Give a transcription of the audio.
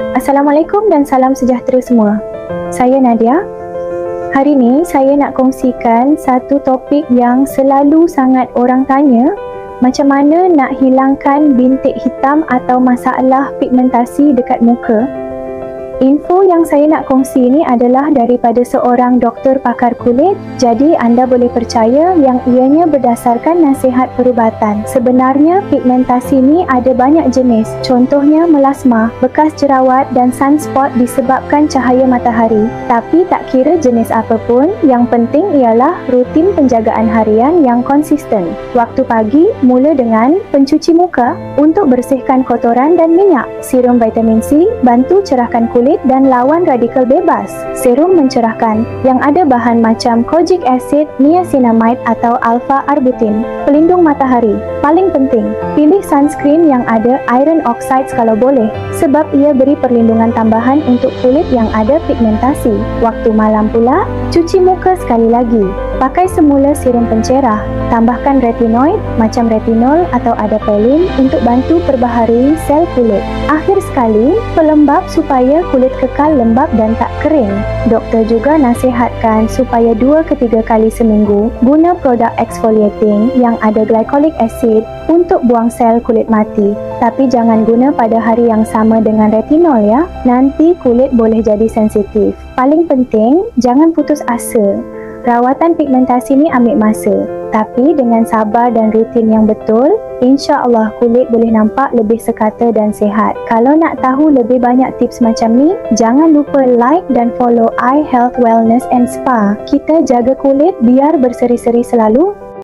Assalamualaikum dan salam sejahtera semua. Saya Nadia. Hari ini saya nak kongsikan satu topik yang selalu sangat orang tanya, macam mana nak hilangkan bintik hitam atau masalah pigmentasi dekat muka. Info yang saya nak kongsi ini adalah daripada seorang doktor pakar kulit, jadi anda boleh percaya yang ianya berdasarkan nasihat perubatan. Sebenarnya pigmentasi ni ada banyak jenis, contohnya melasma, bekas jerawat dan sunspot disebabkan cahaya matahari. Tapi tak kira jenis apa pun, yang penting ialah rutin penjagaan harian yang konsisten. Waktu pagi, mula dengan pencuci muka untuk bersihkan kotoran dan minyak. Serum vitamin C bantu cerahkan kulit dan lawan radikal bebas. Serum mencerahkan yang ada bahan macam kojic acid, niacinamide atau alpha-arbutin. Pelindung matahari. Paling penting, pilih sunscreen yang ada iron oxide kalau boleh, sebab ia beri perlindungan tambahan untuk kulit yang ada pigmentasi. Waktu malam pula, cuci muka sekali lagi. Pakai semula serum pencerah. Tambahkan retinoid macam retinol atau adapalene untuk bantu perbaharui sel kulit. Akhir sekali, pelembab supaya kulit kekal lembab dan tak kering. Doktor juga nasihatkan supaya 2 ke 3 kali seminggu guna produk exfoliating yang ada glycolic acid untuk buang sel kulit mati. Tapi jangan guna pada hari yang sama dengan retinol ya. Nanti kulit boleh jadi sensitif. Paling penting, jangan putus asa. Rawatan pigmentasi ni ambil masa, tapi dengan sabar dan rutin yang betul, insya-Allah kulit boleh nampak lebih sekata dan sihat. Kalau nak tahu lebih banyak tips macam ni, jangan lupa like dan follow iHealth Wellness and Spa. Kita jaga kulit biar berseri-seri selalu.